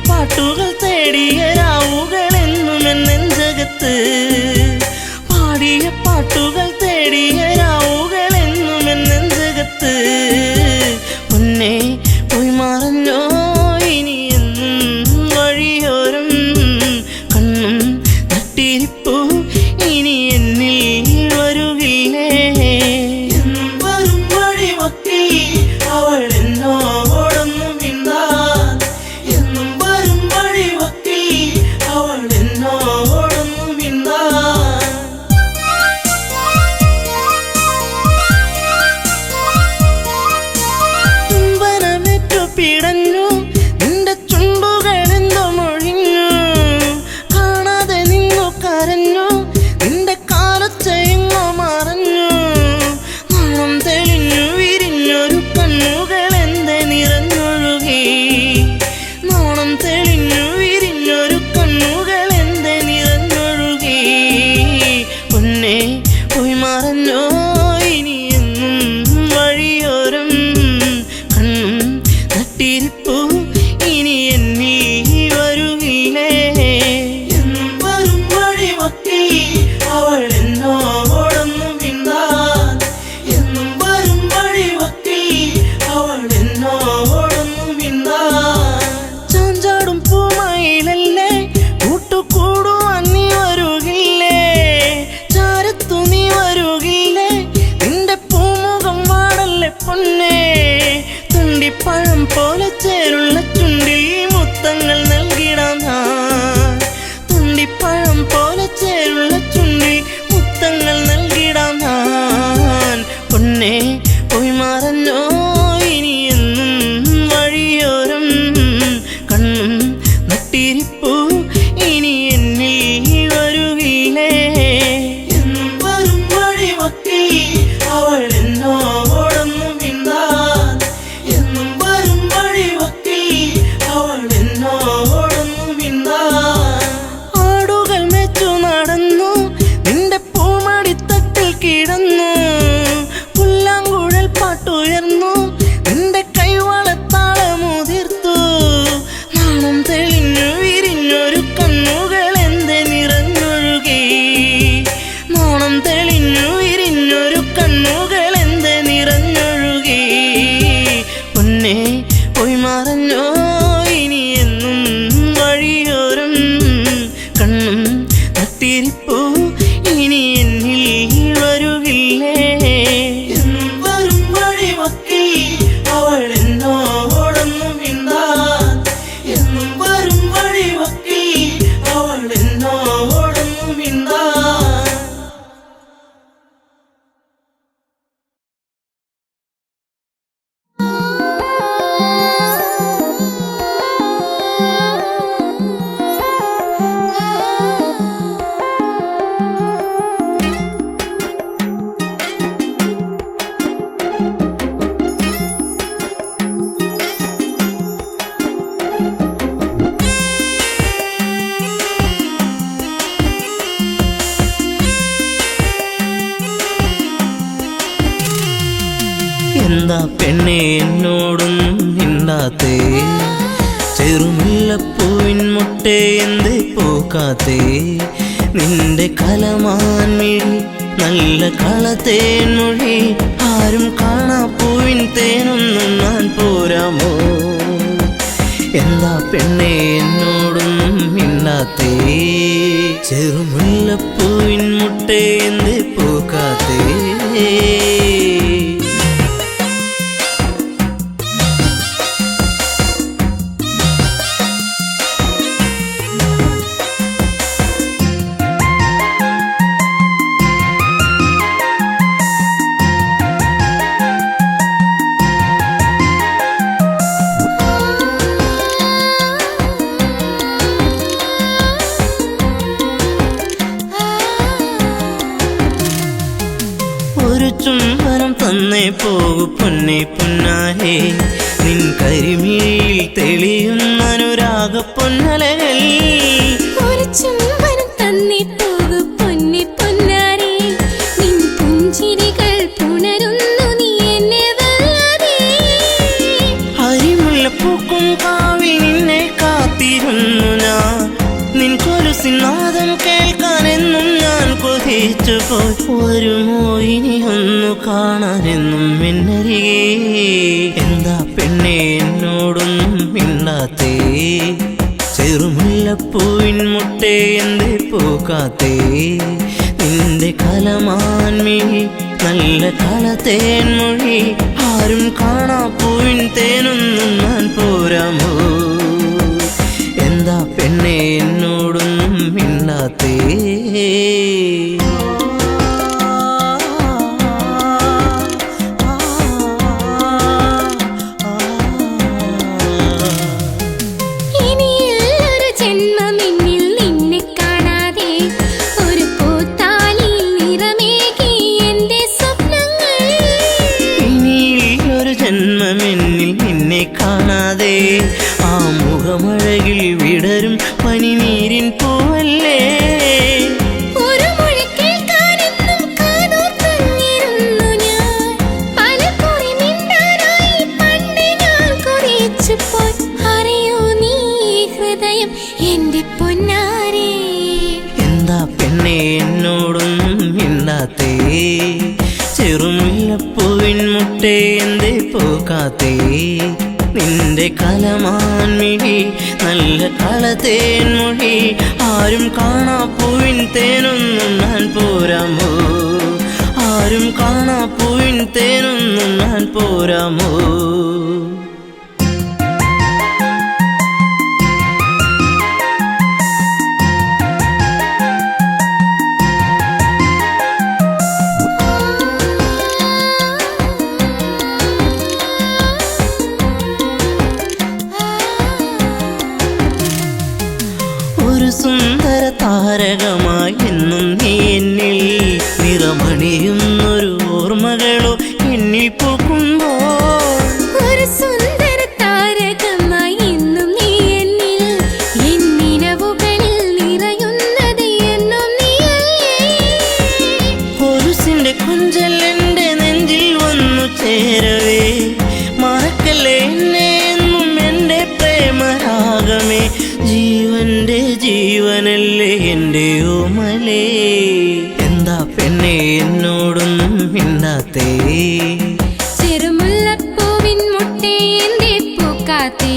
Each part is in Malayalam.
പാട്ടുകൾ തേടിയ രാവുകളെന്നും നെഞ്ചകത്ത് പാടിയ പാട്ടുകൾ തേടിയ രാവുകളെന്നും നെഞ്ചകത്ത് മുന്നേ പോയി മറഞ്ഞോ ഇനി എന്നും വഴിയോരം കണ്ണും നട്ടിരിപ്പു ഇനി എന്നിൽ വരുകില്ലേ എന്നും വരും വഴിമൊക്കെ അവൾ എന്നോടൊന്നും മിണ്ടാൻ എന്നും വരും വഴിമൊക്കെ അവൾ എന്നോടൊന്നും മിണ്ടാൻ ചുംബനമേറ്റു പിടഞ്ഞു നിന്റെ ചുണ്ടുകളെന്തോ മൊഴിഞ്ഞു കാണാതെ നിന്നു കരഞ്ഞു പുത്തിരിപ്പൂ ഇനി എന്നിൽ വരുകില്ലേ? വരും വഴിവക്കിൽ അവൾ എന്നോടൊന്നും മിണ്ടാൻ, എന്നും വരും വഴിവക്കിൽ അവൾ എന്നോടൊന്നും മിണ്ടാൻ. എന്താ പെണ്ണെ എന്നോടൊന്നും മിണ്ടാത്തേ? ചെറുമുല്ലപ്പൂവിൻ മുട്ടേ എന്തേ പൂക്കാത്തേ? നിന്റെ കലമാൻമിഴി നല്ല കളത്തേൻ മൊഴി, ആരും കാണാ പൂവിൻ തേനൊന്നും ഞാൻ പോരാമോ? എന്താ പെണ്ണെ എന്നോടൊന്നും മിണ്ടാത്തേ? ചെറുമുല്ലപ്പൂവിൻ മുട്ടേ എന്തേ പൂക്കാത്തേ? ഒരു ചുംബനം തന്നേ പോകു പൊന്നെ പൊന്നാരേ, നിൻ കരിമിഴിയിൽ തെളിയുന്ന അനുരാഗ പൊന്നലകൾ. ഒരു ചുംബനം തന്നേ പോകു പൊന്നെ പൊന്നാരേ, നിൻ പുഞ്ചിരികൾ പുണരുന്നു നീ എന്നെ വല്ലാതെ. അരിമുല്ലപ്പൂക്കും കാവിൽ നിന്നെ കാത്തിരുന്നു ഞാൻ, നിൻ കൊലുസിനാദം കേൾക്കാനെന്നും ഞാൻ കൊതിച്ചു പോയി. വരുമോ ഇനി ഒന്നു കാണാനെന്നും എന്നരികെ? എന്താ പെണ്ണെ എന്നോടൊന്നും മിണ്ടാത്തേ? ചെറുമുല്ലപ്പൂവിൻ മുട്ടേ എന്തേ പൂക്കാത്തേ? നിന്റെ കലമാൻമിഴി നല്ല കളത്തേൻ മൊഴി, ആരും കാണാ പൂവിൻ തേനൊന്നും ഞാൻ പോരാമോ? എന്താ പെണ്ണെ എന്നോടൊന്നും മിണ്ടാത്തേ? ജന്മമെന്നിൽ നിന്നെ കാണാതെ ആ മുഖമഴകിൽ വിടരും പനിനീരിൻ പൂവല്ലേ? ഒരു മൊഴി കേൾക്കാനെന്നും കാതോർത്തിരുന്നു ഞാൻ, പലകുറി മിണ്ടാനായി പണ്ട് ഞാൻ കൊതിച്ചു പോയി. അറിയൂ നീ ഹൃദയം എന്റെ പൊന്നാരേ? എന്താ പെണ്ണെ എന്നോടൊന്നും മിണ്ടാത്തേ? ചെറുമുല്ലപ്പൂവിൻ മുട്ടേ എന്തേ പൂക്കാത്തേ? നിന്റെ കലമാൻമിഴി നല്ല കളത്തേൻ മൊഴി, ആരും കാണാ പൂവിൻ തേനൊന്നും ഞാൻ പോരാമോ? ആരും കാണാ പൂവിൻ തേനൊന്നും ഞാൻ പോരാമോ? ഒരു സുന്ദര താരകമായി എന്നും നീ എന്നിൽ നിറമണിയുന്നൊരു ഓർമ്മകളോ എന്നിൽ പൂക്കുമ്പോൾ. ഒരു സുന്ദര താരകമായി എന്നും നീ എന്നിൽ, എന്നിനവുകളിൽ നിറയുന്നത് എന്നും നീയല്ലേ? കൊലുസിന്റെ കൊഞ്ചൽ എന്റെ നെഞ്ചിൽ വന്നു ചേരവേ, മറക്കല്ലേ എന്നെ എന്നും എന്റെ പ്രേമരാഗമേ. ജീവന്റെ ജീവനല്ലേ എൻ്റെ ഓമലേ? എന്താ പെണ്ണെ എന്നോടൊന്നും മിണ്ടാത്തേ? ചെറുമുല്ലപ്പൂവിൻ മുട്ടേ എന്തേ പൂക്കാത്തേ?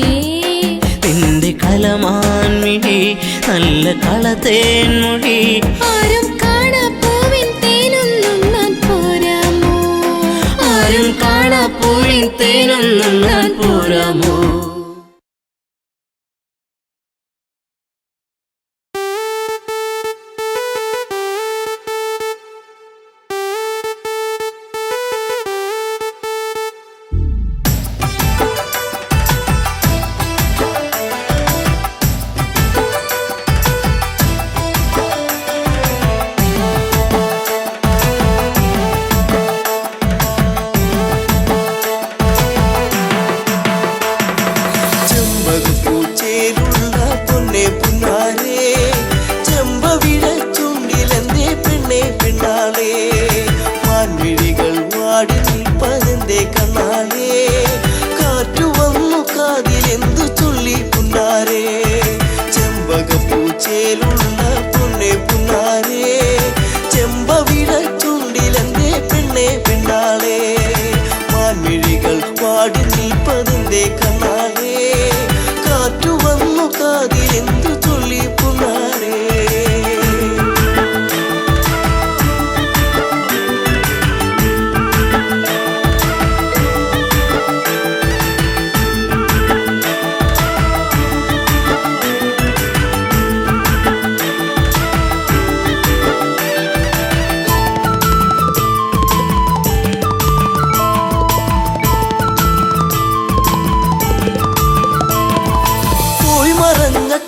നിന്റെ കലമാൻമി മിഴി നല്ല കളത്തേൻമൊഴി ആരും കാണാപ്പൂവിൻ തേനൊന്നും ഞാൻ പോരാമോ ആരും കാണാപ്പൂവിൻ തേനൊന്നും ഞാൻ പോരാമോ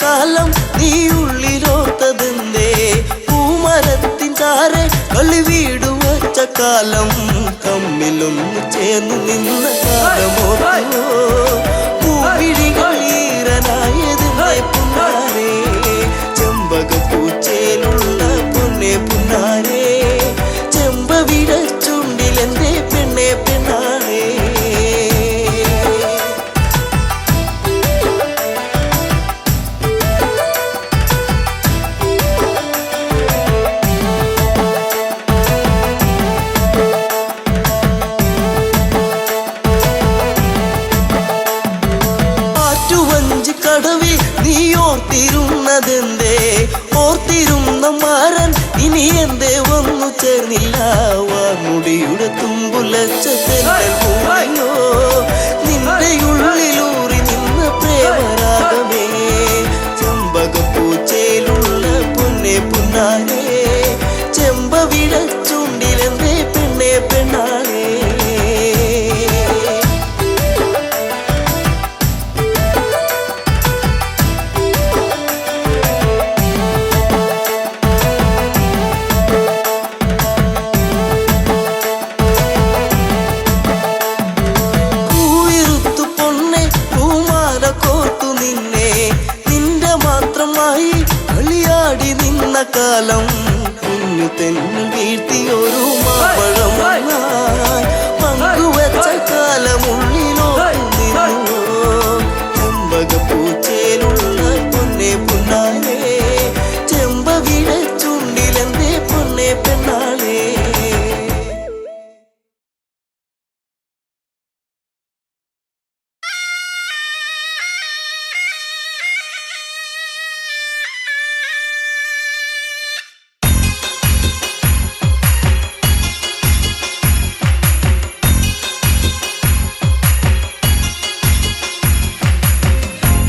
കാലം നീ ഉള്ളിലോത്തതെന്തേ പൂമരത്തിൻ ചാരെ കളി വീട് വച്ച കാലം തമ്മിലൊന്ന് ചേർന്ന് നിന്ന കാലമോ പൂവിഴികൾ ഈറനായതെന്തേ പുന്നാരേ ചെമ്പകപ്പൂച്ചേലുള്ള പൊന്നെ പുന്നാരേ ചെമ്പവിട ചുണ്ടിലെന്തേ പെണ്ണെ പെണ്ണാരേ ഓർത്തിരുന്നതെന്തേ ഓർത്തിരുന്ന മാരൻ ഇനി എന്തേ വന്നു ചേർന്നില്ല വാർമുടിയുടെ തുമ്പുലച്ചോ നിന്റെ ഉള്ളിലൂറി നിന്ന പ്രേമരാഗമേ ചെമ്പകപ്പൂച്ചയിലുള്ള പൊന്നെ പുന്നാരേ ചെമ്പവിട ചുണ്ടിലെന്തേ പെണ്ണെ പെണ്ണാളേ കാലം കുഞ്ഞു തെന്നു വീഴ്ത്തിയൊരു മാപ്പഴം പങ്കുവച്ച കാലമുള്ളിലോ നിന്നു ചെമ്പകപ്പൂച്ചയിലുള്ള പൊന്നെ പുന്നാരേ ചെമ്പവിട ചുണ്ടിലെന്തേ പൊന്നെ പെണ്ണാളേ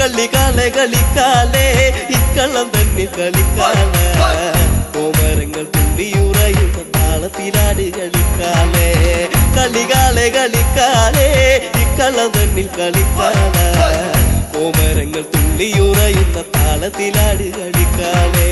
കളിക്കാലെ കളിക്കാലേ ഇക്കള്ളം തന്നെ കളിക്കാല കോമരങ്ങൾ തുള്ളിയുറയുന്ന താളത്തിലാട് കളിക്കാലേ കളികാലെ കളിക്കാലേ ഇക്കള്ളം തന്നിൽ കളിക്കാല കോമരങ്ങൾ തുള്ളിയുറയുന്ന താളത്തിലാട് കളിക്കാലേ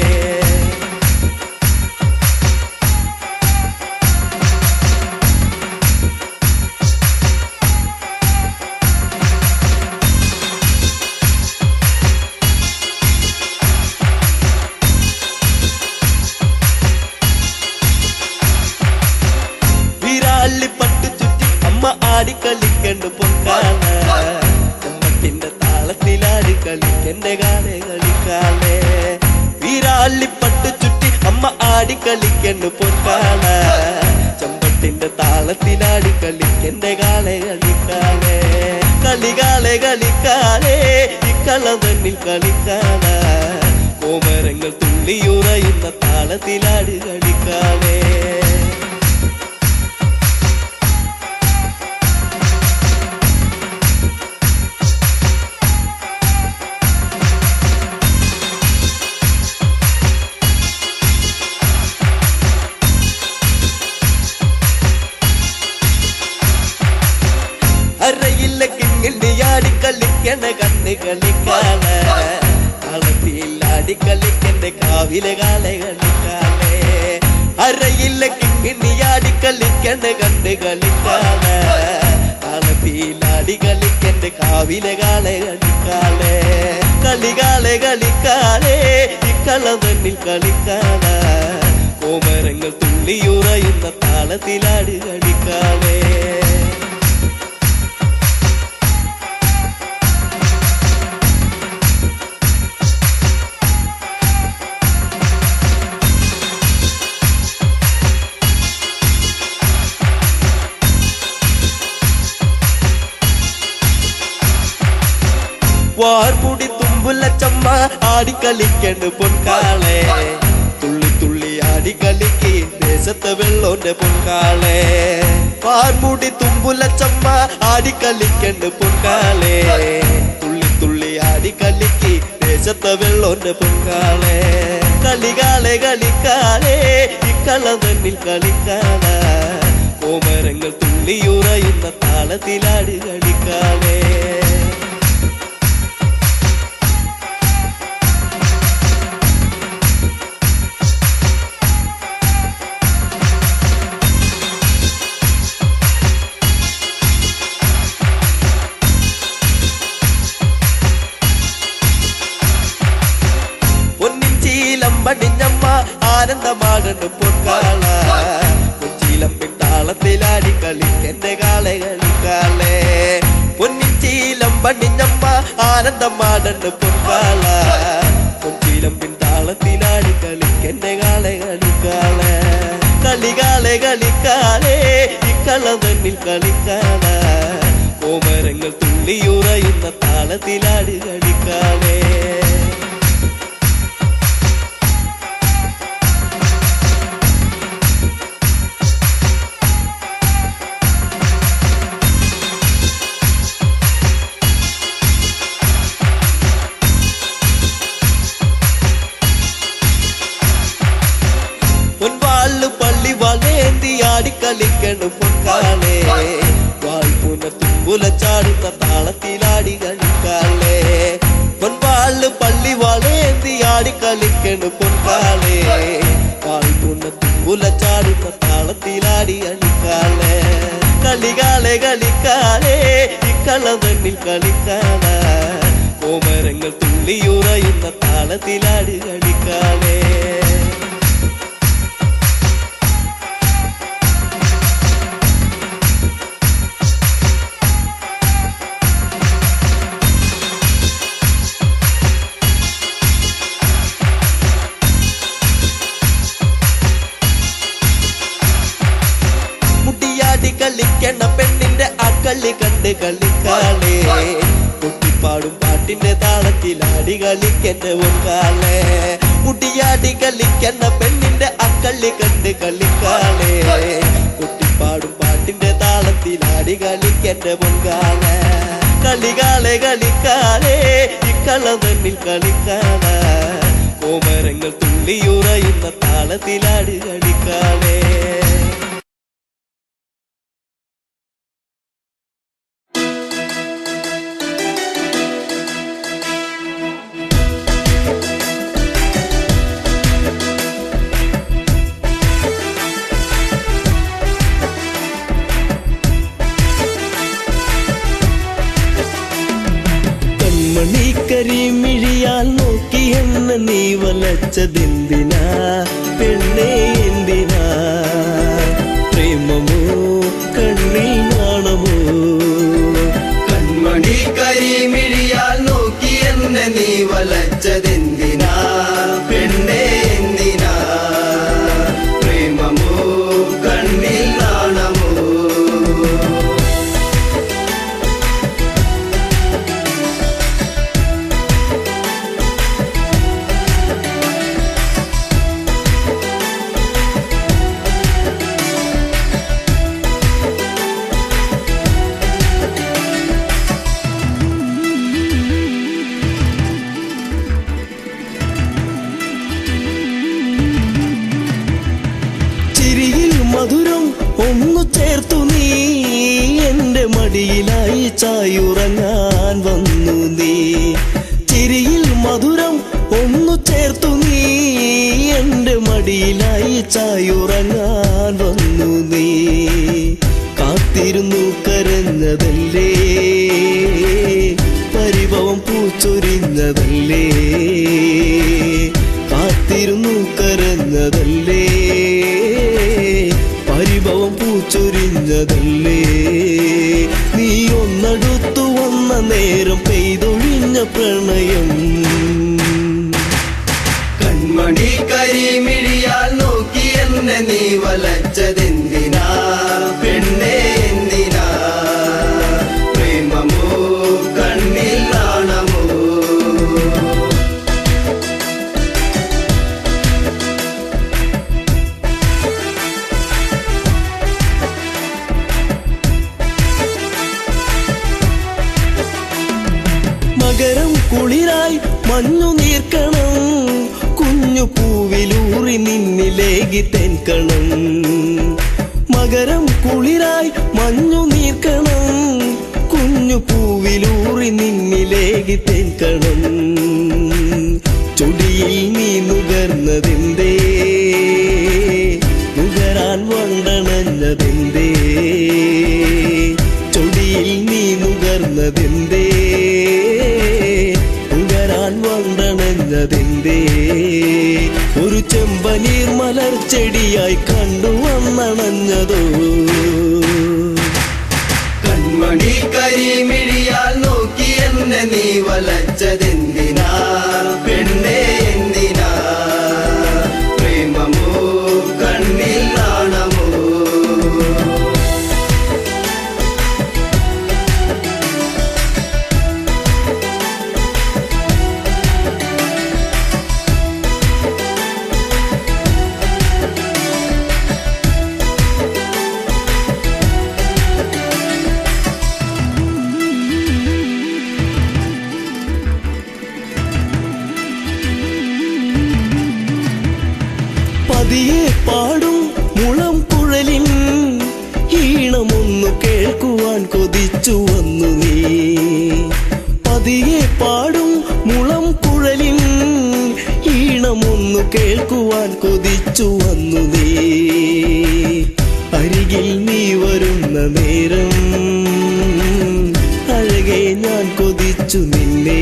ആടിക്കളിക്കണ്ട് പൊക്കാല ചെമ്പട്ടിന്റെ താളത്തിലാടി കളിക്കന്റെ കാലേ കളിക്കാലേ വീരാളിപ്പട്ട് ചുറ്റി അമ്മ ആടിക്കളിക്കണ്ട് പൊക്കാല ചെമ്പട്ടിന്റെ താളത്തിലാടി കളിക്കന്റെ കാലേ കളിക്കാലേ കളികാലേ കളിക്കാലേ ഇക്കളവനിൽ കളിക്കാനാ കോമരങ്ങൾ തുള്ളിയുറയുന്ന താളത്തിലാട് കളിക്കാനേ അരയില്ല കിങ്ങിണ്ടിയാടി കളിക്കണ കണ്ണ് കളിക്കാന കളത്തിലാടി കളിക്കണ്ട കാവിലെ കാളെ കളിക്കാനേ അരയില്ല കിങ്ങിണ്ടിയാടി കളിക്കണ കണ്ണ് കളിക്കാന കളത്തിലാടി കളിക്കണ്ട കാവിലെ കാളെ കളിക്കാനേ കളികാളെ കളിക്കാനേ ഇക്കളവനിൽ കളിക്കാന കോമരങ്ങൾ തുള്ളിയുറയുന്ന താളത്തിലാട് കളിക്കാനേ വാർമുടി തുമ്പുല ചമ്മ ആടിക്കളിക്കണ്ട് പൊൻകാളെ തുള്ളി തുള്ളി ആടിക്കളിക്ക് ദേശത്തെ വെള്ളോന്റെ പൊൻകാളെ വാർമുടി തുമ്പുല ചമ്മ ആടിക്കളിക്കണ്ട് പൊൻകാളെ തുള്ളി തുള്ളി ആടിക്കളിക്ക് ദേശത്തെ വെള്ളോന്റെ പൊൻകാളെ കളികാളെ കളിക്കാളെ ഇക്കളവനിൽ കളിക്കാനാ കോമരങ്ങൾ തുള്ളിയുറയുന്ന താളത്തിലാട് കളിക്കാളെ പടിഞ്ഞമ്മ ആനന്ദമാകണ്ട് പൊൻകാള കൊച്ചിയിലമ്പിൻ താളത്തിലാടി കളിക്കെന്റെ കാളെ കളിക്കാളെ പൊന്നിച്ചീലം പടിഞ്ഞമ്മ ആനന്ദമാകണ്ട് പൊൻകാള കൊച്ചിയിലമ്പിൻ താളത്തിലാടി കളിക്കെന്റെ കാളെ കളിക്കാളെ കളികാളെ കളിക്കാളെ ഇക്കളവനിൽ കളിക്കാന കോമരങ്ങൾ തുള്ളിയുറയുന്ന താളത്തിലാട് കളിക്കാളെ പള്ളി വളേന്തി ആടിക്കളിക്കണം പൊൻകാളെ വാൾപുന തുമ്പുല ചാടുന്ന താളത്തിലാടി കളിക്കാളെ പൊൻവാള് പള്ളി വളേന്തി ആടിക്കളിക്കണം പൊൻകാളെ വാൾപുന തുമ്പുല ചാടുന്ന താളത്തിലാടി കളിക്കാളെ കളികാളെ കളിക്കാളെ ഇക്കളവനിൽ കളിക്കാനാ കോമരങ്ങൾ തുള്ളിയുറയുന്ന താളത്തിലാട് കളിക്കാളെ കളിക്കണ പെണ്ണിന്റെ അക്കളി കണ്ട് കളിക്കാളെ കുട്ടിപ്പാടും പാട്ടിന്റെ താളത്തിലാടി കളിക്കണ്ട പൊൻകാളെ മുടിയാടി കളിക്കണ പെണ്ണിന്റെ അക്കളി കണ്ട് കളിക്കാളെ കുട്ടിപ്പാടും പാട്ടിന്റെ താളത്തിലാടി കളിക്കണ്ട പൊൻകാളെ കളികാളെ കളിക്കാളെ ഇക്കളവനിൽ കളിക്കാനാ കോമരങ്ങൾ തുള്ളിയുറയുന്ന താളത്തിലാട് കളിക്കാളെ കരിമിഴിയാൽ നോക്കി എന്ന നീ വലച്ചതെന്തിനാ പെണ്ണേ എന്തിനാ പ്രേമമോ കണ്ണിൽ നാണമോ കൺമണി കരിമിഴിയാൽ നോക്കി എന്നെ നീ വലച്ചതെന്തിനാ പെണ്ണേ എന്തിനാ പ്രേമമോ കണ്ണിൽ നാണമോ മധുരം ഒന്നു ചേർത്തു നീ എന്റെ മടിയിലായി ചായുറങ്ങാൻ വന്നു നീ. ചിരിയിൽ മധുരം ഒന്നു ചേർത്തു നീ എന്റെ മടിയിലായി ചായുറങ്ങാൻ വന്നു നീ. കാത്തിരുന്നു കരഞ്ഞതല്ലേ, പരിഭവം പൂച്ചൊരിഞ്ഞതല്ലേ. കാത്തിരുന്നു കരഞ്ഞതല്ലേ, പരിഭവം പൂച്ചൊരിഞ്ഞതല്ലേ. നീ ഒന്നടുത്തു വന്ന നേരം പെയ്തൊഴിഞ്ഞ പ്രണയം. കൺമണി കരിമിഴിയാൽ നോക്കി എന്നെ നീ വലച്ചതെന്തിനാ പെണ്ണേ എന്തിനാ? പ്രേമമോ കണ്ണിൽ നാണമോ? മകരം കുളിരായി മഞ്ഞു നീർക്കണം, കുഞ്ഞു പൂവിലൂറി നിന്നിലേകി തെൻകണം. മകരം കുളിരായി മഞ്ഞു നീർക്കണം, കുഞ്ഞു പൂവിലൂറി നിന്നിലേകി തെൻകണം. ചൊടിയിൽ നീ നുകർന്നതെന്തേ, നുകരാൻ വണ്ടണഞ്ഞതെന്തേ. ചൊടിയിൽ നീ നുകർന്നതെന്തേ, നുകരാൻ വണ്ടണഞ്ഞതെന്തേ. ഒരു ചെമ്പനീർ മലർച്ചെടിയായി കണ്ടു വന്നണഞ്ഞതോ. കൺമണി കരിമിഴിയാൽ നോക്കി എന്നെ നീ വലച്ചതെന്തിനാ പെണ്ണേ എന്തിനാ? പ്രേമമോ കണ്ണിൽ നാണമോ? പതിയെ പാടും മുളം കുഴലിൻ ഈണമൊന്നു കേൾക്കുവാൻ കൊതിച്ചു വന്നു നീ. പതിയെ പാടും മുളം കുഴലിൻ ഈണമൊന്നു കേൾക്കുവാൻ കൊതിച്ചു വന്നു നീ. അരികിൽ നീ വരുന്ന നേരം അഴകെ ഞാൻ കൊതിച്ചു നിന്നെ.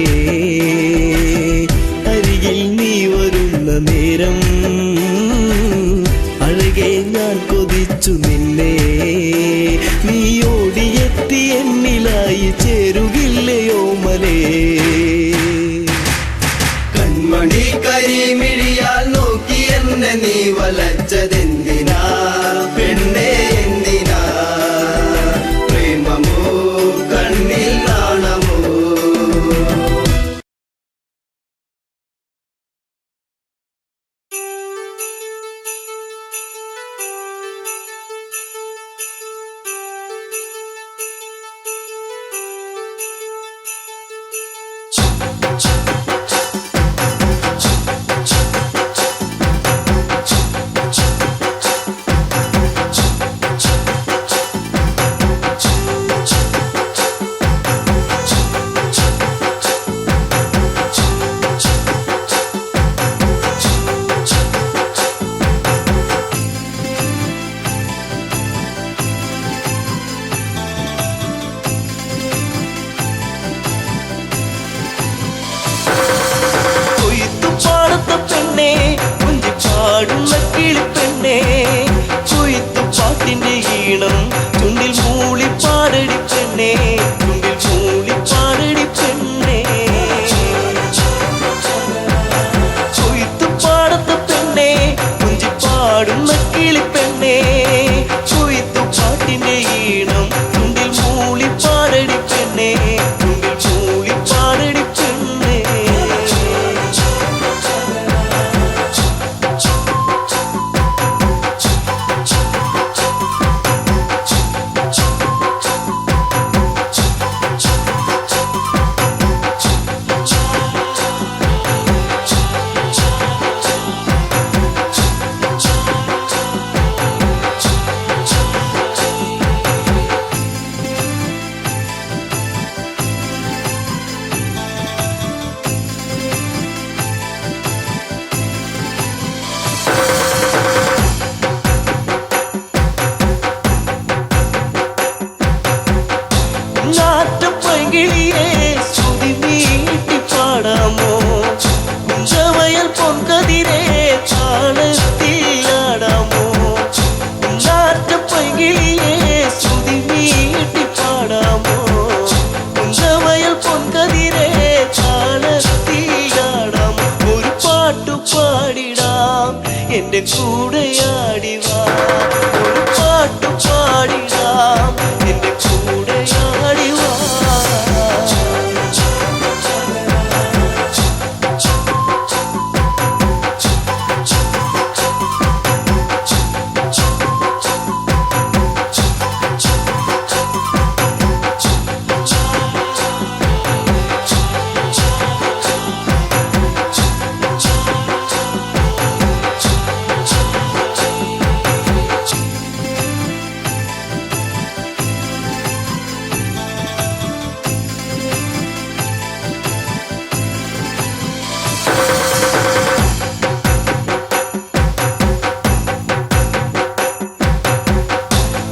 അരികിൽ നീ വരുന്ന നേരം അഴകെ ഞാൻ കൊതിച്ചു നിന്നെ. നീ ഓടിയെത്തി എന്നിലായി ചേരുകില്ലയോ മലേ. കൺമണി കരിമിഴിയാൽ നോക്കി എന്നെ നീ വലച്ചതെന്തിനാ പെണ്ണേ എന്തിനാ? പ്രേമമോ കണ്ണിൽ നാണമോ? പാടുന്ന കിളിപ്പെണ്ണേ, കൊയ്ത്തു പാട്ടിന്റെ ഈണം ചുണ്ടിൽ മൂളി പാടടി പെണ്ണേ, ചുണ്ടിൽ മൂളി പാടടി പെണ്ണേ. കൊയ്ത്തു പാടത്ത പെണ്ണേ, കുഞ്ചി പാടുന്ന കിളിപ്പെണ്ണേ, കൊയ്ത്തു പാട്ടിന്റെ ഈണം ചുണ്ടിൽ മൂളി പാടടി പെണ്ണേ, ചുണ്ടിൽ മൂളി പാടടി പെണ്ണേ. പൈകിളിയെ ശ്രുതി മീട്ടി പാടാമോ കുഞ്ചവയൽ പൊൻകതിരെ താളത്തിൽ ആടാമോ കുഞ്ചാറ്റ പൈകിളിയെ ശ്രുതി മീട്ടി പാടാമോ കുഞ്ചവയൽ പൊൻകതിരെ താളത്തിൽ ആടാമോ ഒരു പാട്ടു പാടിടാം എന്റെ കൂടെയാടിവാ ഒരു പാട്ടു പാടിടാം എന്റെ കൂടെയാടിവാ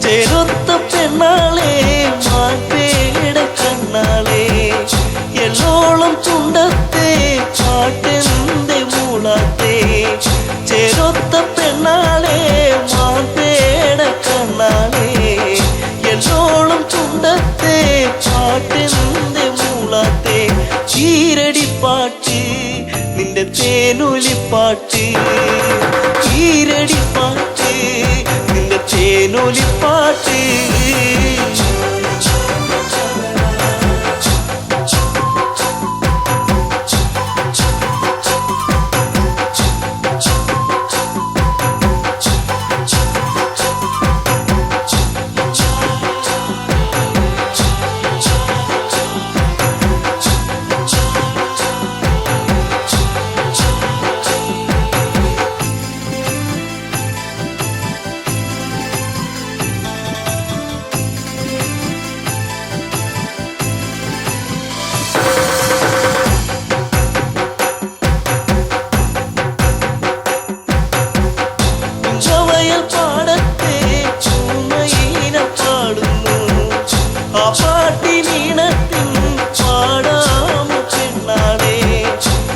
ചേരൊത്ത പെണ്ണാളെ മാൻപേട കണ്ണാളെ എള്ളോളം ചുണ്ടത്തെ പാട്ടെന്തെ മൂളാത്തെ ചേരൊത്ത പെണ്ണാളെ മാൻപേട കണ്ണാളെ എള്ളോളം ചുണ്ടത്തെ പാട്ടെന്തെ മൂളാത്തെ ചീരടിപ്പാട്ട് നിന്റെ തേനൊലിപ്പാട്ട് ചീരടിപ്പാട്ട് നിന്റെ തേനൊലിപ്പാട്ട് കുഞ്ചവയൽ പാടത്തെ ചുമയിന പാടുന്നു ആ പാട്ടിനീണത്തിൻ പാടാമോ പെണ്ണാളെ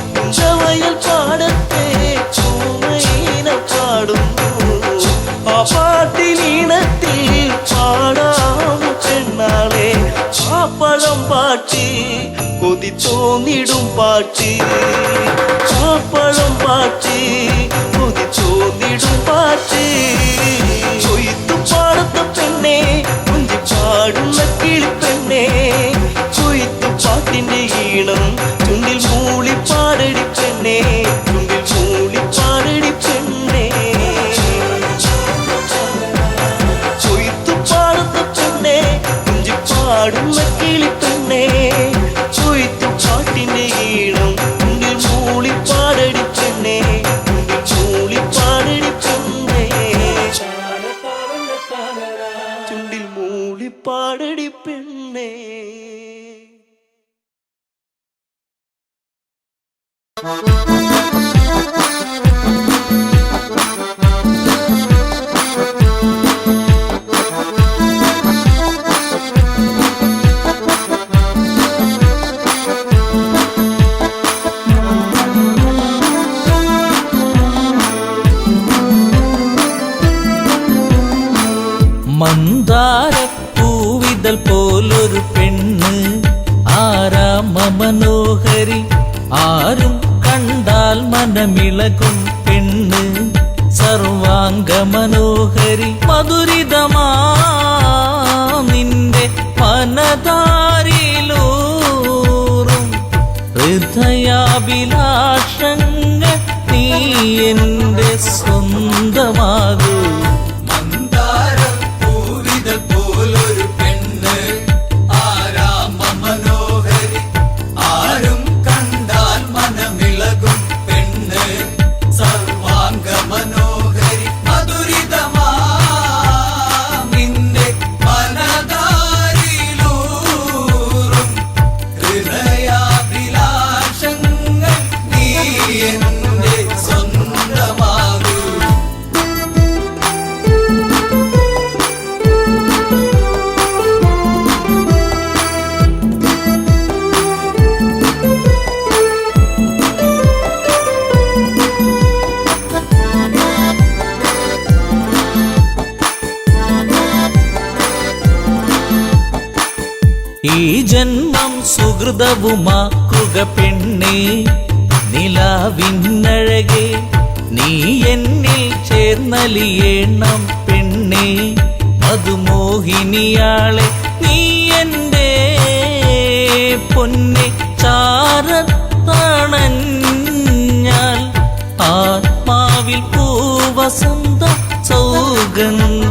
കുഞ്ചവയൽ പാടത്തെ ചുമയിന പാടുന്നു ആ പാട്ടിനീണത്തിൽ പാടാമോ പെണ്ണാളെ ആ പഴം പാട്ട് കൊതി തോന്നിടും പാട്ട് ആ പഴം പാട്ട് കൊതി തോന്നിടും പാട്ട് കൊയ്ത്തു പാടത്ത പെണ്ണെ കുഞ്ചി പാടുന്ന കിളിപ്പെണ്ണെ കൊയ്ത്തു പാട്ടിന്റെ ഈണം ചുണ്ടിൽ മൂളി പാടടി പെണ്ണെ ചുണ്ടിൽ മൂളി പാടടി പെണ്ണെ കൊയ്ത്തു പാടത്ത പെണ്ണെ കുഞ്ചി പാടുന്ന കിളിപ്പെണ്ണെ കൊയ്ത്തു പാട്ടിന്റെ ഈണം ചുണ്ടിൽ മൂളി പാടടി പെണ്ണെ ചുണ്ടിൽ മൂളി പാടടി പെണ്ണെ ചുണ്ടിൽ മൂളി പാടടി പെണ്ണെ മന്ദാരപ്പൂവിതൾ പോലൊരു പെണ്ണ് ആരാമ മനോഹരി ആരും കണ്ടാൽ മനമിളകും പെണ്ണ് സർവാംഗ മനോഹരി മധുരിതമാ നിന്റെ മനതാരിലൂറും ഹൃദയാഭിലാഷങ്ങൾ നീ എന്റെ സ്വന്തമാകൂ സ്വന്തമാകൂ ഈ ജന്മം സുഹൃതവുമാക്കുക പെണ്ണേ, നിലാവിന്നഴകെ നീ എന്നിൽ ചേർന്നലിയേണം പെണ്ണേ, മധുമോഹിനിയാളെ നീ എൻ്റെ പൊന്നെ ചാരത്തണഞ്ഞാൽ ആത്മാവിൽ പൂവസന്ത സൗഗന്ധമായിടും.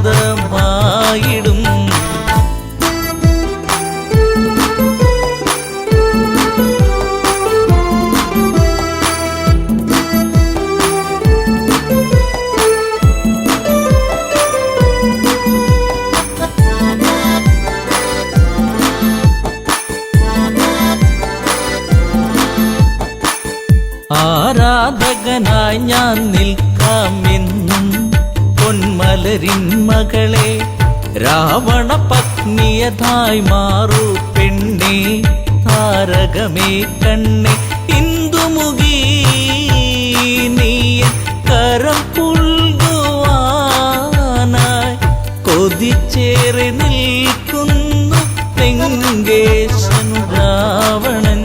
ആരാധകനായി ഞാൻ നിൽക്കാമെന്നും പൊന്മലരിൻ മകളെ, രാവണ പത്നിയതായി മാറൂ പെണ്ണേ, താരകമേ കണ്ണേ ഇന്ദുമുഖി നീ കരം പുൽകുവാനായി കൊതിച്ചേറി നിൽക്കുന്നു ലങ്കേശൻ രാവണൻ.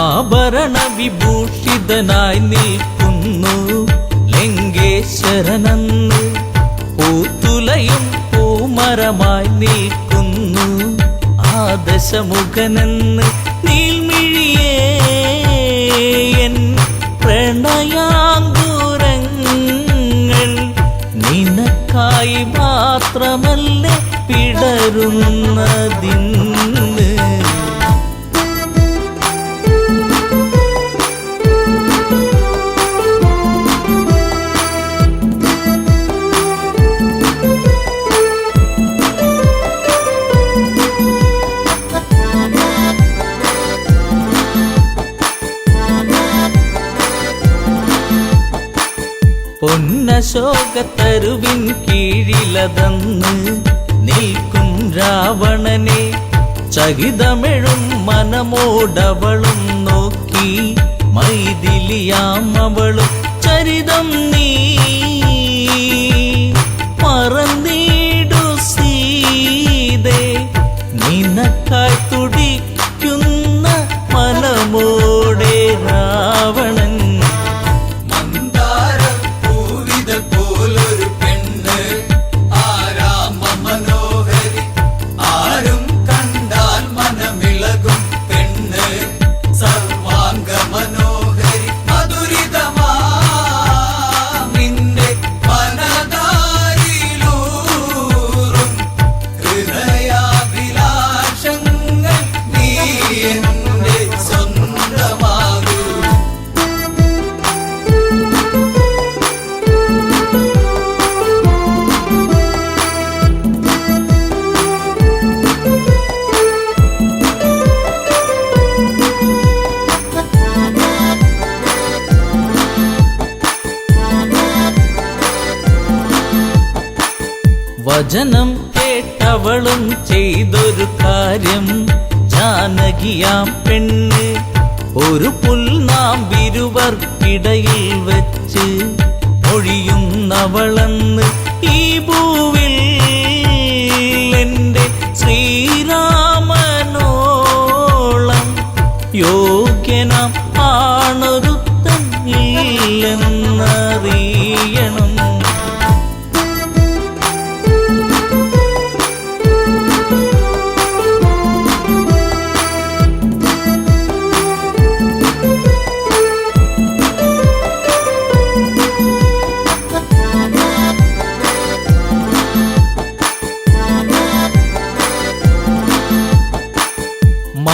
ആഭരണ വിഭൂഷിതനായി നിൽക്കുന്നു ലങ്കേശ്വരനന്ന്, പൂത്തുലയും പൂമരമായി നിൽക്കുന്നു ആദശമുഖനെന്ന്. നീൽമിഴിയേ എൻ പ്രണയാങ്കുരങ്ങൾ നിനക്കായി മാത്രമല്ലേ പിടരുന്നതിന്ന്. പൊന്നശോകത്തരുവിൻ കീഴിലതന്ന് നിൽക്കും രാവണനെ, ചകിതമെഴും മനമോടവളും നോക്കി മൈഥിലിയാം അവളും ചരിതം നീ മറന്നീടു സീതേ, നിനക്കായി തുടിക്കുന്ന മനമോടെ രാവണൻ. വചനം കേട്ടവളും ചെയ്തൊരു കാര്യം, ജാനകിയാം പെണ്ണ് ഒരു പുൽനാമ്പിരുവർക്കിടയിൽ വെച്ച് ഒഴിയുന്നവളെന്ന്. ഈ ഭൂവിൽ എൻ്റെ ശ്രീരാമനോളം യോഗ്യനാം ആണൊരുത്തൻ ഇല്ലെന്നറിയണം.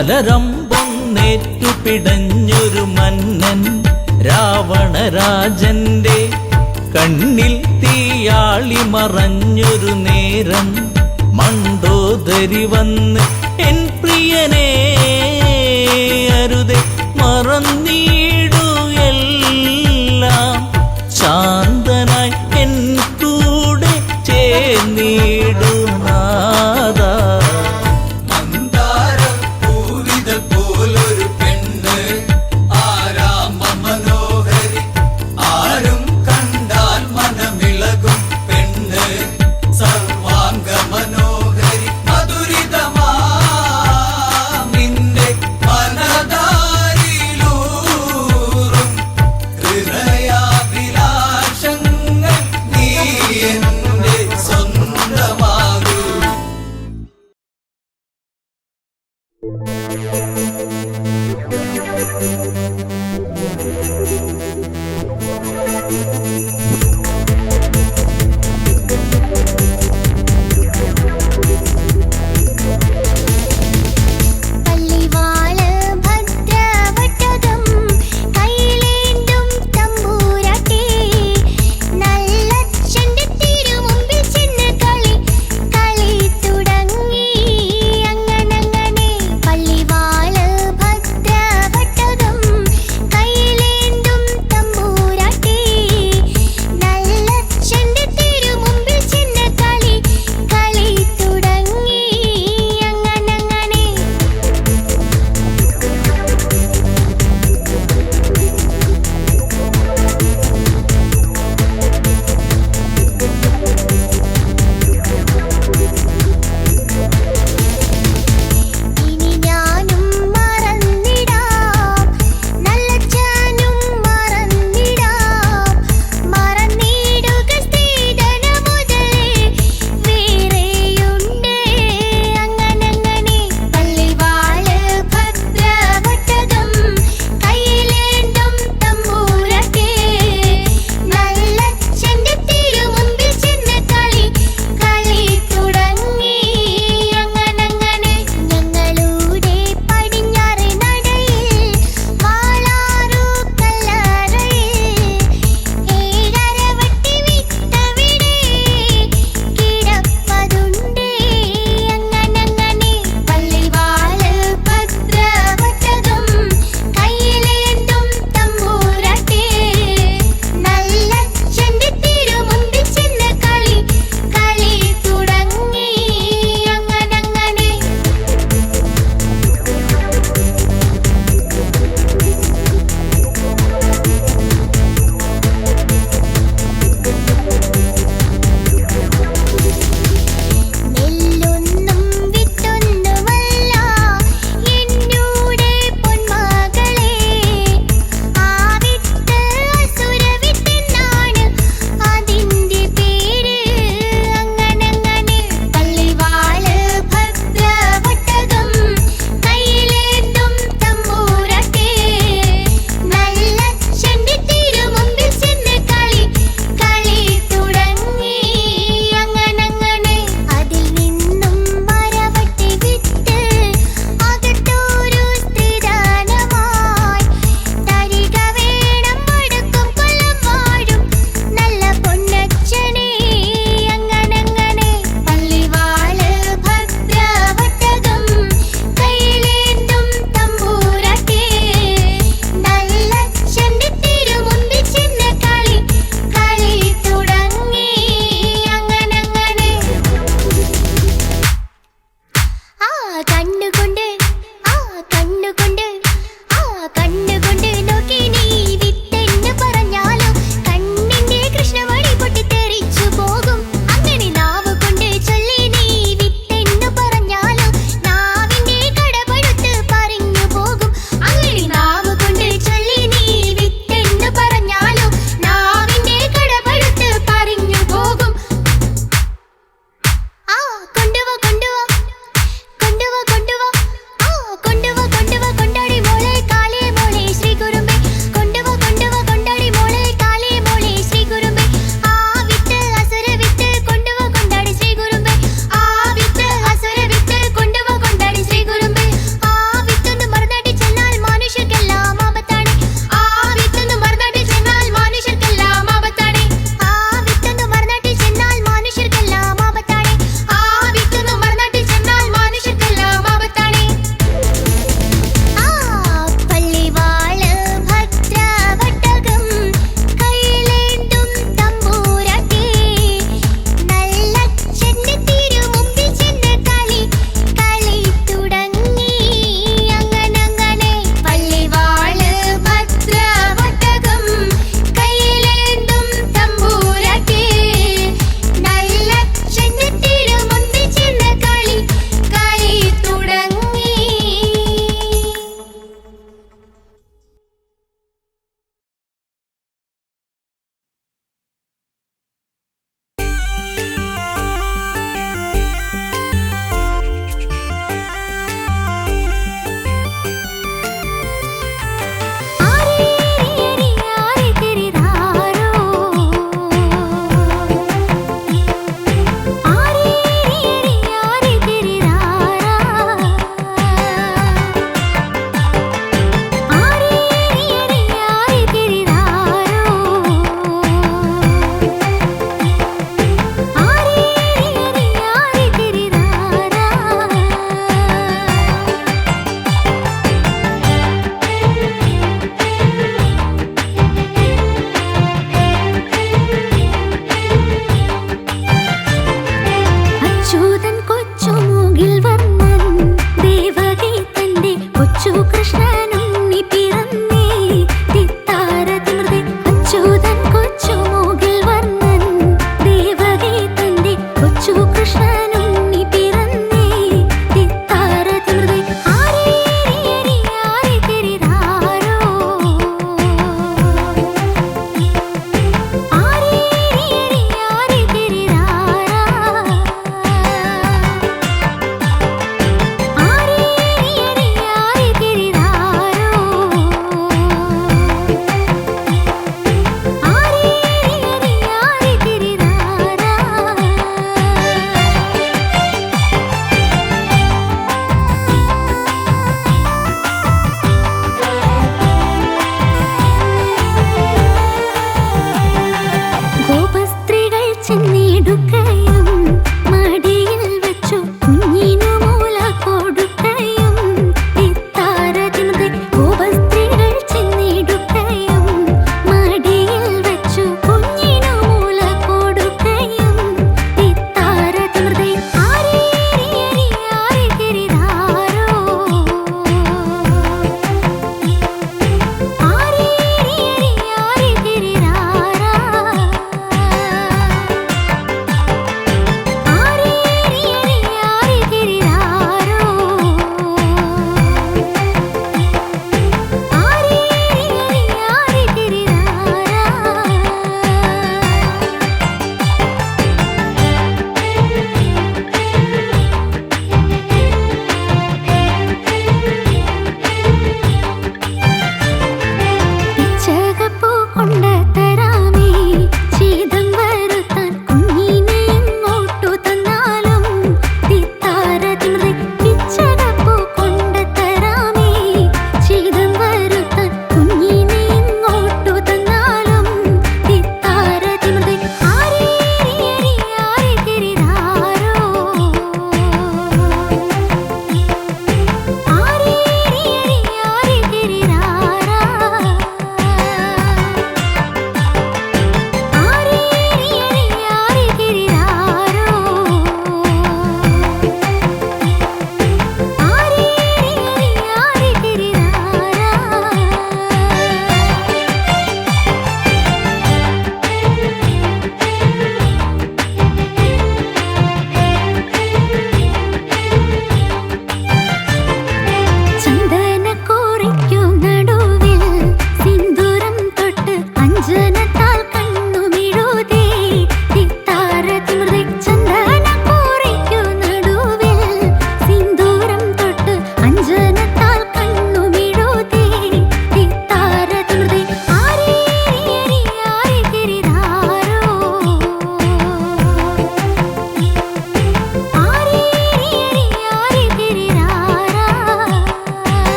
മലരമ്പൊന്നേറ്റു പിടഞ്ഞൊരു മന്നൻ രാവണരാജന്റെ കണ്ണിൽ തീയാളി മറഞ്ഞൊരു നേരം മണ്ടോദരി വന്ന് എൻ പ്രിയനെ അരുതേ മറന്നീടു എല്ലാം ശാന്തനായി എൻ കൂടെ ചേർന്നിടു നാദാ. മന്ദാരപ്പൂവിതൾ പോലൊരു പെണ്ണ് ആരാമ മനോഹരി, ആരും കണ്ടാൽ മനമിളകും പെണ്ണ് സർവാംഗ മനോഹരി. മധുരിതമാ നിന്റെ മനതാരിലൂറും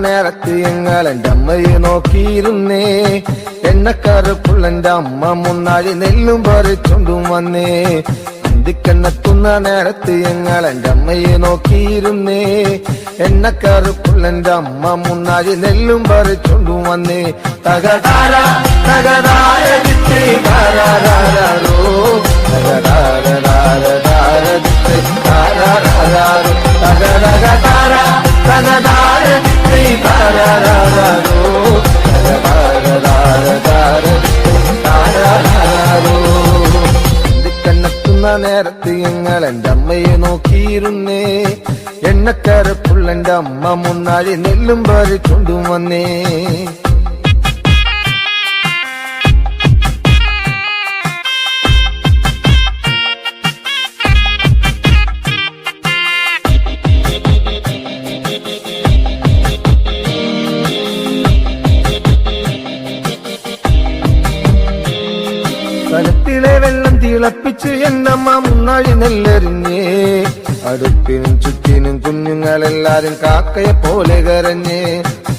നേരത്ത് ഞങ്ങളെന്റെ അമ്മയെ നോക്കിയിരുന്നേ. എണ്ണക്കറുപ്പുള്ളെന്റെ അമ്മ മുന്നാഴി നെല്ലും പറിച്ചോണ്ടും വന്നേ. അന്തിക്കെണ്ണത്തുന്ന നേരത്ത് ഞങ്ങളെന്റെ അമ്മയെ നോക്കിയിരുന്നേ. എണ്ണക്കറുപ്പുള്ളെന്റെ അമ്മ മുന്നാഴി നെല്ലും പറിച്ചോണ്ടും വന്നേ. തകതാര തകതാര ദിത്തേ താരാരാരോ തകതാര ദിത്തേ താരാരാരോ തകതകതാര തകതാര ദിത്തേ താരാരാരോ തകതാര ദിത്തേ താരാരാരോ. കണ്ണെത്തുന്ന നേരത്ത് ഞങ്ങളെന്റെ അമ്മയെ നോക്കിയിരുന്നേ. എണ്ണക്കരപ്പുള്ളെന്റെ അമ്മ മുന്നാഴി നെല്ലും പറിച്ചോണ്ടും വന്നേ. കലത്തിലെ വെള്ളം തിളപ്പിച്ച് എന്നമ്മ മുന്നാഴി നെല്ലെറിഞ്ഞേ. അടുപ്പിനും ചുറ്റിനും കുഞ്ഞുങ്ങളെല്ലാരും കാക്കയെ പോലെ കരഞ്ഞേ.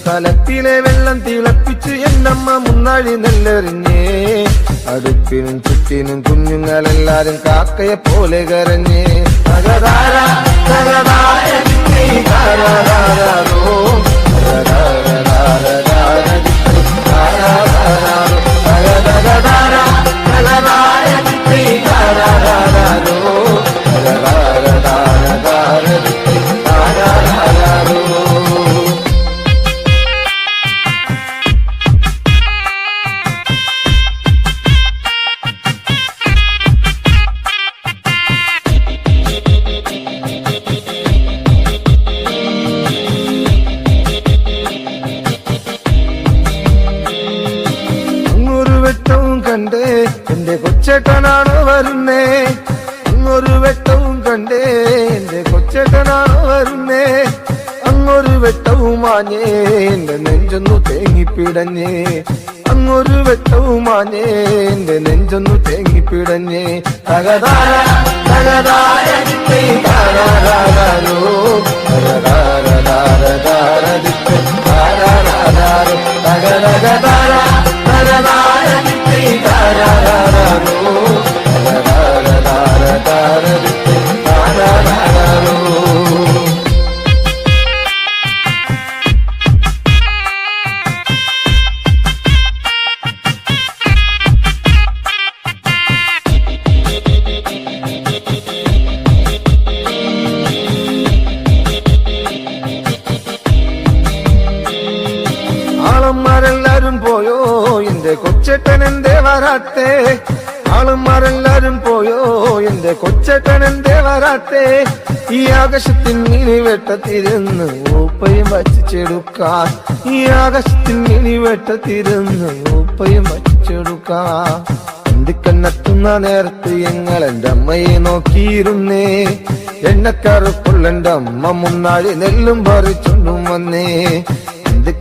കലത്തിലെ വെള്ളം തിളപ്പിച്ച് എന്നമ്മ മുന്നാഴി നെല്ലെറിഞ്ഞേ. അടുപ്പിനും ചുറ്റിനും കുഞ്ഞുങ്ങളെല്ലാരും കാക്കയെ പോലെ കരഞ്ഞേ. തകതാര തകതാര ദിത്തേ താരാരാരോ തകതാര ദിത്തേ താരാരാരോ തകതകതാര തകതാര ദിത്തേ താരാരാരോ തകതാര ദിത്തേ താരാരാരോ. കണ്ടേ എന്റെ കൊച്ചേട്ടനാണോ വരുന്നേ. അങ്ങൊരു വെട്ടവും കണ്ടേ എന്റെ കൊച്ചേട്ടനാണോ വരുന്നേ. അങ്ങൊരു വെട്ടവും മാഞ്ഞേ എന്റെ നെഞ്ചൊന്നു തേങ്ങിപ്പിടഞ്ഞേ. അങ്ങൊരു വെട്ടവും മാഞ്ഞേ എന്റെ നെഞ്ചൊന്നു തേങ്ങിപ്പിടഞ്ഞേ. തകതാര തകതാര ദിത്തേ താരാരാരോ തകതാര ദിത്തേ താരാരാരോ തകതകതാര തകതാര ദിത്തേ താരാരാരോ തകതാര ദിത്തേ താരാരാരോ. ആളന്മാരെല്ലാരും പോയോ എന്റെ കൊച്ചേട്ടൻ എന്തേ വരാത്തേ. ആളന്മാരെല്ലാരും പോയോ എന്റെ കൊച്ചേട്ടൻ എന്തേ വരാത്തേ. ഈ ആകാശത്തിൽ ഇനി വെട്ടത്തിരുന്ന് ഊപ്പയും വച്ചിച്ചെടുക്കാൻ. ഈ ആകാശത്തിൽ ഇനി വെട്ടത്തിരുന്ന് ഊപ്പയും വച്ചിച്ചെടുക്കാൻ. അന്തിക്കണ്ണെത്തുന്ന നേരത്ത് ഞങ്ങളെന്റെ അമ്മയെ നോക്കിയിരുന്നേ. എണ്ണക്കറുപ്പുള്ളെന്റെ അമ്മ മുന്നാഴി നെല്ലും പറിച്ചോണ്ടും വന്നേ.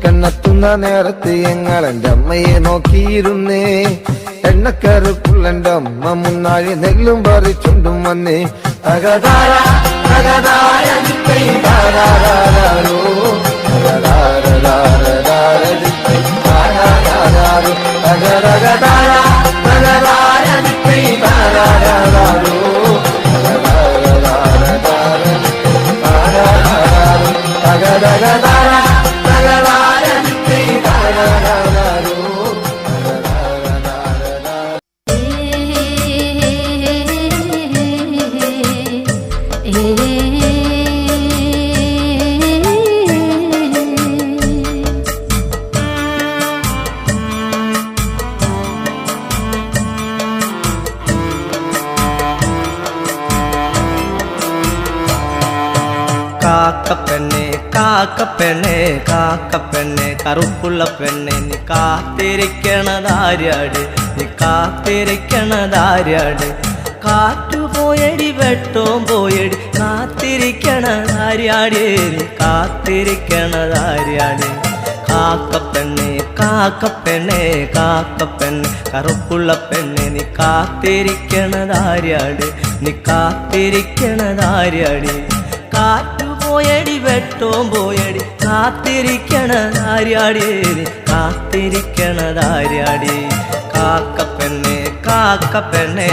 കണ്ണെത്തുന്ന നേരത്ത് ഞങ്ങളെന്റെ അമ്മയെ നോക്കിയിരുന്നേ. എണ്ണക്കറുപ്പുള്ളെന്റെ അമ്മ മുന്നാഴി നെല്ലും പറിച്ചോണ്ടും വന്നേ. തകതാര തകതാര ദിത്തേ താരാരാരോ തകതാര ദിത്തേ താരാരാരോ തകതകതാര തകതാര ദിത്തേ താരാരാരോ തകതാര ദിത്തേ താരാരാരോ തകതകതാര തകതാര ദിത്തേ താരാരാരോ. കാക്കപ്പെണ്ണെ കാക്കപ്പെണ്ണെ കാക്കപ്പെണ്ണെ കറുപ്പുള്ള പെണ്ണെ നീ കാത്തിരിക്കണതാര്യാട് നീ കാത്തിരിക്കണതാര്യാട്. കാറ്റു പോയടി വെട്ടവും പോയടി കാത്തിരിക്കണതാര്യാട് നീ കാത്തിരിക്കണതാര്യാട്. കാക്കപ്പെണ്ണെ കാക്കപ്പെണ്ണെ കാക്കപ്പെണ്ണെ കറുപ്പുള്ള പെണ്ണെ നീ കാത്തിരിക്കണതാര്യാട് നീ കാത്തിരിക്കണതാര്യാട്. കാറ്റു പോയടി വെട്ടോം പോയടി കാത്തിരിക്കണതാര്യാടി നീ കാത്തിരിക്കണതാര്യാടി കാക്കപ്പെണ്ണേ കാക്കപ്പെണ്ണേ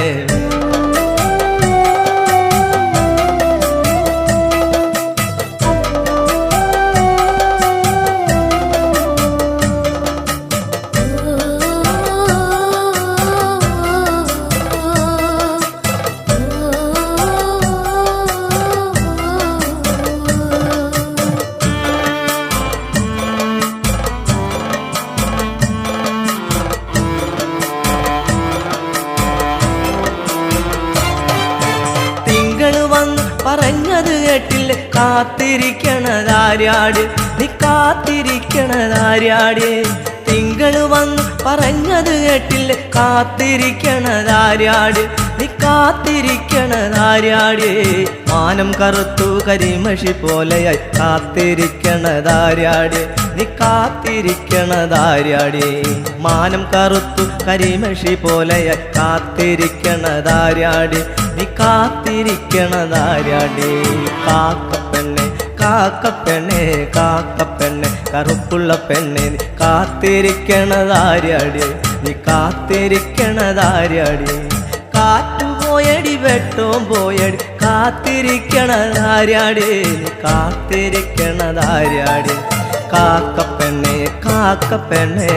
പറഞ്ഞത് കേട്ടില്ലേ കാത്തിരിക്കണതാര്യാട് നീ കാത്തിരിക്കണതാര്യാട് തിങ്കൾ വന്ന് പറഞ്ഞത് കേട്ടില്ലേ കാത്തിരിക്കണതാര്യാട് നീ കാത്തിരിക്കണതാര്യാട് മാനം കറുത്തു കരിമഷി പോലെയായി കാത്തിരിക്കണതാര്യാട് നീ കാത്തിരിക്കണതാര്യാട് മാനം കറുത്തു കരിമഷി പോലെയായി കാത്തിരിക്കണതാര്യാട് നീ കാത്തിരിക്കണതാര്യാടി കാക്കപ്പെണ്ണെ കാക്കപ്പെണ്ണെ കാക്കപ്പെണ്ണെ കറുപ്പുള്ള പെണ്ണെ നീ കാത്തിരിക്കണതാര്യാടി നീ കാത്തിരിക്കണതാര്യാടി കാറ്റു പോയടി വെട്ടോം പോയടി കാത്തിരിക്കണതാര്യാടി നീ കാത്തിരിക്കണതാര്യാടി കാക്കപ്പെണ്ണെ കാക്കപ്പെണ്ണെ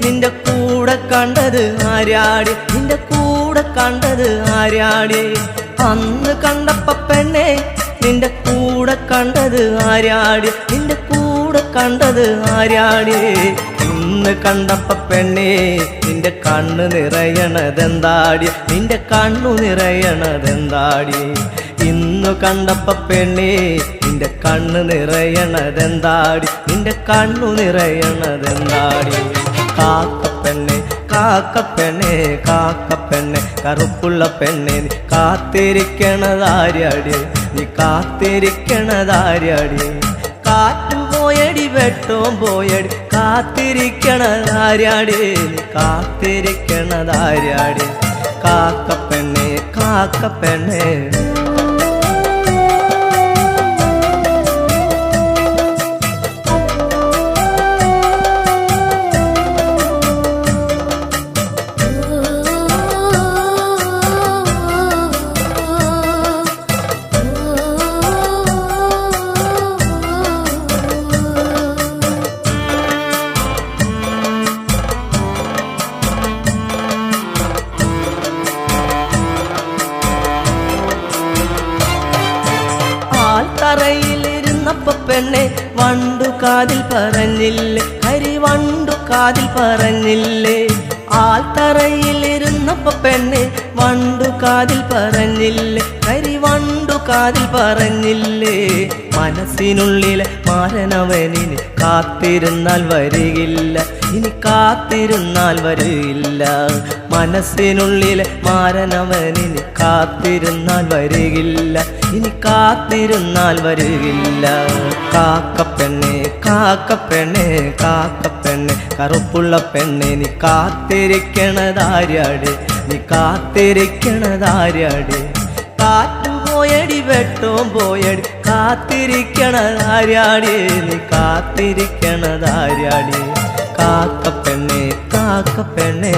നിന്റെ കൂടെ കണ്ടത് ആര്യാടി നിന്റെ കൂടെ കണ്ടത് ആര്യാടി അന്ന് കണ്ടപ്പ പെണ്ണെ നിന്റെ കൂടെ കണ്ടത് ആര്യാടി നിന്റെ കൂടെ കണ്ടത് ആര്യാടി ഇന്ന് കണ്ടപ്പ പെണ്ണെ നിന്റെ കണ്ണു നിറയണതെന്താടി നിന്റെ കണ്ണു നിറയണതെന്താടി ഇന്നു കണ്ടപ്പ പെണ്ണെ നിന്റെ കണ്ണു നിറയണതെന്താടി നിന്റെ കണ്ണു നിറയണതെന്താടി കാക്കപ്പെണ്ണെ കാക്കപ്പെണ്ണെ കാക്കപ്പെണ്ണെ കറുപ്പുള്ള പെണ്ണെ നീ കാത്തിരിക്കണതാര്യാടി നീ കാത്തിരിക്കണതാര്യാടി കാറ്റു പോയടി വെട്ടോം പോയടി കാത്തിരിക്കണതാര്യാടി നീ കാത്തിരിക്കണതാര്യാടി കാക്കപ്പെണ്ണെ കാക്കപ്പെണ്ണെ തറയിലിരുന്നപ്പ പെണ്ണെ വണ്ടു കാതിൽ പറഞ്ഞില്ലേ കരിവണ്ടു കാതിൽ പറഞ്ഞില്ലേ ആൽത്തറയിലിരുന്നപ്പ പെണ്ണെ വണ്ടു കാതിൽ പറഞ്ഞില്ലേ കരിവണ്ടു കാതിൽ പറഞ്ഞില്ലേ മനസ്സിനുള്ളിലെ മാരനവനിന് കാത്തിരുന്നാൽ വരികില്ല ഇനി കാത്തിരുന്നാൽ വരികില്ല മനസ്സിനുള്ളിലെ മാരനവനിന് കാത്തിരുന്നാൽ വരികില്ല ഇനി കാത്തിരുന്നാൽ വരികില്ല കാക്കപ്പെണ്ണെ കാക്കപ്പെണ്ണെ കാക്കപ്പെണ്ണെ കറുപ്പുള്ള പെണ്ണെ നീ കാത്തിരിക്കണതാര്യാടി നീ കാത്തിരിക്കണതാര്യാടി കാറ്റു പോയടി വെട്ടോം പോയടി കാത്തിരിക്കണതാര്യാടി നീ കാത്തിരിക്കണതാര്യാടി കാക്കപ്പെണ്ണെ കാക്കപ്പെണ്ണെ